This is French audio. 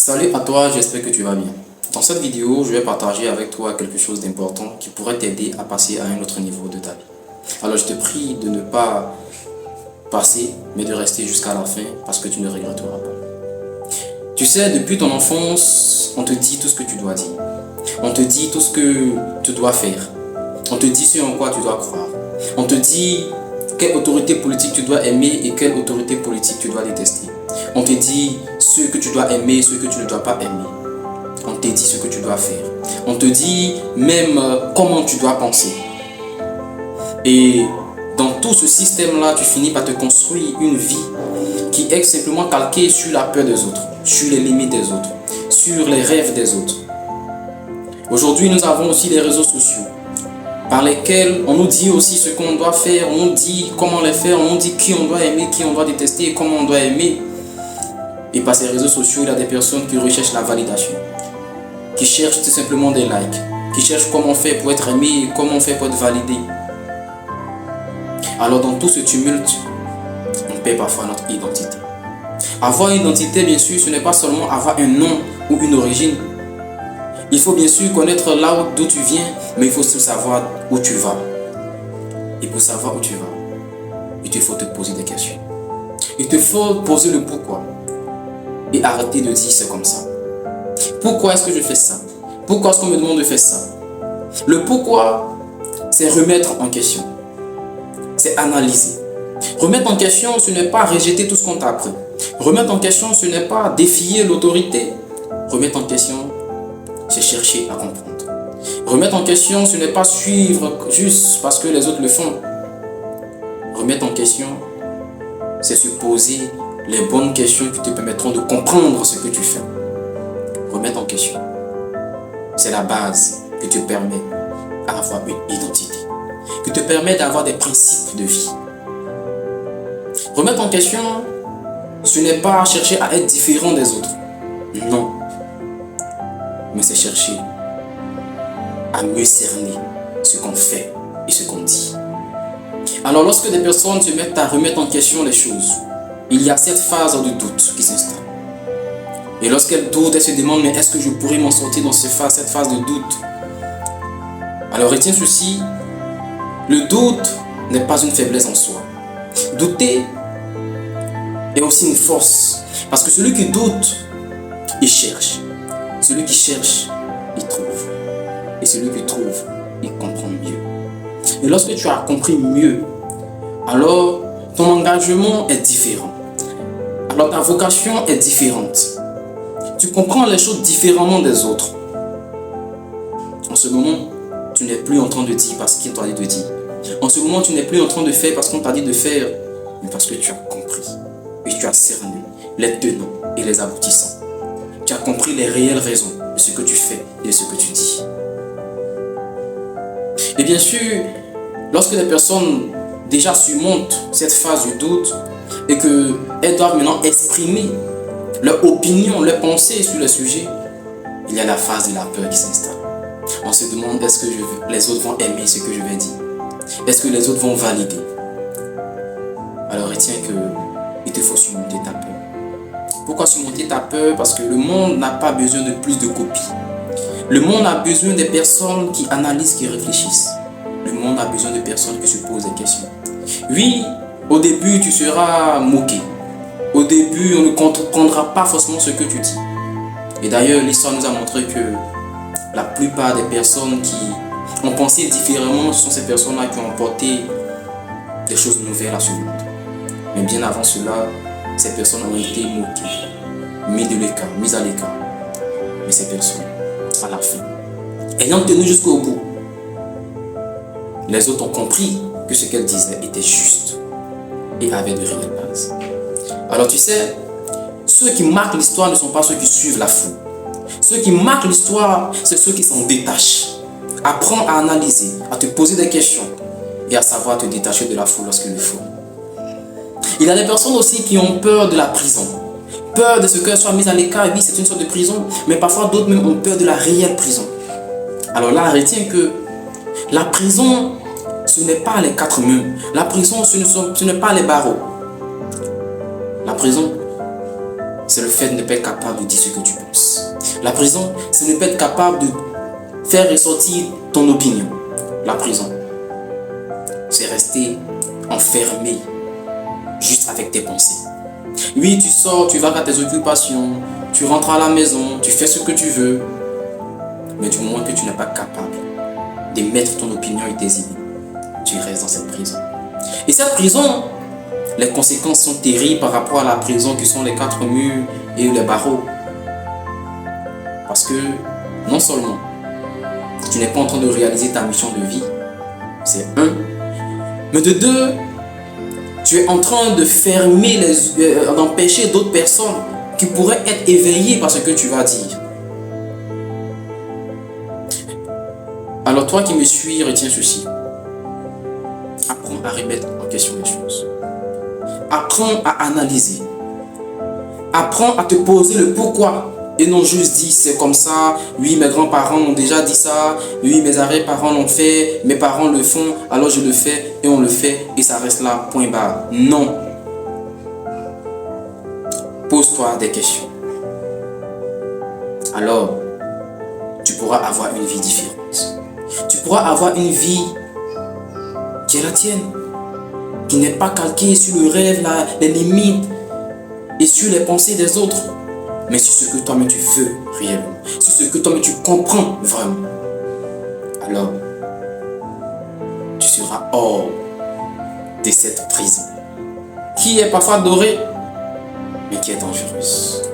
Salut à toi, j'espère que tu vas bien. Dans cette vidéo, je vais partager avec toi quelque chose d'important qui pourrait t'aider à passer à un autre niveau de ta vie. Alors je te prie de ne pas passer, mais de rester jusqu'à la fin parce que tu ne regretteras pas. Tu sais, depuis ton enfance, on te dit tout ce que tu dois dire. On te dit tout ce que tu dois faire. On te dit ce en quoi tu dois croire. On te dit quelle autorité politique tu dois aimer et quelle autorité politique tu dois détester. On te dit ce que tu dois aimer et ce que tu ne dois pas aimer. On te dit ce que tu dois faire. On te dit même comment tu dois penser. Et dans tout ce système-là, tu finis par te construire une vie qui est simplement calquée sur la peur des autres, sur les limites des autres, sur les rêves des autres. Aujourd'hui, nous avons aussi les réseaux sociaux par lesquels on nous dit aussi ce qu'on doit faire, on nous dit comment les faire, on nous dit qui on doit aimer, qui on doit détester et comment on doit aimer. Et par ces réseaux sociaux, il y a des personnes qui recherchent la validation, qui cherchent tout simplement des likes, qui cherchent comment faire pour être aimé, comment faire pour être validé. Alors dans tout ce tumulte, on perd parfois notre identité. Avoir une identité, bien sûr, ce n'est pas seulement avoir un nom ou une origine. Il faut bien sûr connaître là d'où tu viens, mais il faut aussi savoir où tu vas. Et pour savoir où tu vas, il te faut te poser des questions. Il te faut poser le pourquoi. Et arrêter de dire c'est comme ça. Pourquoi est-ce que je fais ça? Pourquoi est-ce qu'on me demande de faire ça? Le pourquoi, c'est remettre en question. C'est analyser. Remettre en question, ce n'est pas rejeter tout ce qu'on t'a appris. Remettre en question, ce n'est pas défier l'autorité. Remettre en question, c'est chercher à comprendre. Remettre en question, ce n'est pas suivre juste parce que les autres le font. Remettre en question, c'est se poser les bonnes questions qui te permettront de comprendre ce que tu fais. Remettre en question, c'est la base qui te permet d'avoir une identité, qui te permet d'avoir des principes de vie. Remettre en question, ce n'est pas chercher à être différent des autres. Non. Mais c'est chercher à mieux cerner ce qu'on fait et ce qu'on dit. Alors lorsque des personnes se mettent à remettre en question les choses, il y a cette phase de doute qui s'installe. Et lorsqu'elles doutent, elles se demandent, mais est-ce que je pourrais m'en sortir dans cette phase de doute? Alors retiens ceci, le doute n'est pas une faiblesse en soi. Douter est aussi une force. Parce que celui qui doute, il cherche. Celui qui cherche, il trouve. Et celui qui trouve, il comprend mieux. Et lorsque tu as compris mieux, alors ton engagement est différent. Alors ta vocation est différente. Tu comprends les choses différemment des autres. En ce moment, tu n'es plus en train de dire parce qu'il t'a dit de dire. En ce moment, tu n'es plus en train de faire parce qu'on t'a dit de faire, mais parce que tu as compris et tu as cerné les tenants et les aboutissants. Tu as compris les réelles raisons de ce que tu fais et de ce que tu dis. Et bien sûr, lorsque les personnes déjà surmontent cette phase du doute et qu'elles doivent maintenant exprimer leur opinion, leur pensée sur le sujet, il y a la phase de la peur qui s'installe. On se demande, est-ce que les autres vont aimer ce que je vais dire? Est-ce que les autres vont valider? Alors retiens qu'il te faut surmonter ta peur. Pourquoi surmonter ta peur? Parce que le monde n'a pas besoin de plus de copies. Le monde a besoin des personnes qui analysent, qui réfléchissent. Le monde a besoin de personnes qui se posent des questions. Oui, au début, tu seras moqué. Au début, on ne comprendra pas forcément ce que tu dis. Et d'ailleurs, l'histoire nous a montré que la plupart des personnes qui ont pensé différemment, ce sont ces personnes-là qui ont apporté des choses nouvelles à ce monde. Mais bien avant cela, ces personnes ont été moquées, mises à l'écart. Mais ces personnes, à la fin, ayant tenu jusqu'au bout, les autres ont compris que ce qu'elles disaient était juste et avait de réelles bases. Alors tu sais, ceux qui marquent l'histoire ne sont pas ceux qui suivent la foule. Ceux qui marquent l'histoire, c'est ceux qui s'en détachent. Apprends à analyser, à te poser des questions et à savoir te détacher de la foule lorsqu'il le faut. Il y a des personnes aussi qui ont peur de la prison. Peur de ce qu'elles soient mises à l'écart. Et oui, c'est une sorte de prison, mais parfois d'autres même ont peur de la réelle prison. Alors là, retiens que la prison, ce n'est pas les quatre murs. La prison, ce n'est pas les barreaux. La prison, c'est le fait de ne pas être capable de dire ce que tu penses. La prison, c'est ne pas être capable de faire ressortir ton opinion. La prison, c'est rester enfermé juste avec tes pensées. Oui, tu sors, tu vas à tes occupations, tu rentres à la maison, tu fais ce que tu veux, mais du moment que tu n'es pas capable d'émettre ton opinion et tes idées, tu restes dans cette prison. Et cette prison, les conséquences sont terribles par rapport à la prison qui sont les 4 murs et les barreaux. Parce que non seulement tu n'es pas en train de réaliser ta mission de vie, c'est un, mais de deux, tu es en train de fermer d'empêcher d'autres personnes qui pourraient être éveillées par ce que tu vas dire. Alors toi qui me suis, retiens ceci. Apprends à remettre en question les choses. Apprends à analyser. Apprends à te poser le pourquoi. Et non juste dire c'est comme ça, oui mes grands-parents ont déjà dit ça, oui mes arrière-parents l'ont fait, mes parents le font, alors je le fais et on le fait et ça reste là, point barre. Non. Pose-toi des questions. Alors, tu pourras avoir une vie différente. Tu pourras avoir une vie qui est la tienne, qui n'est pas calquée sur le rêve, les limites et sur les pensées des autres, mais sur ce que toi-même tu veux réellement, sur ce que toi-même tu comprends vraiment. Alors, tu seras hors de cette prison qui est parfois dorée, mais qui est dangereuse.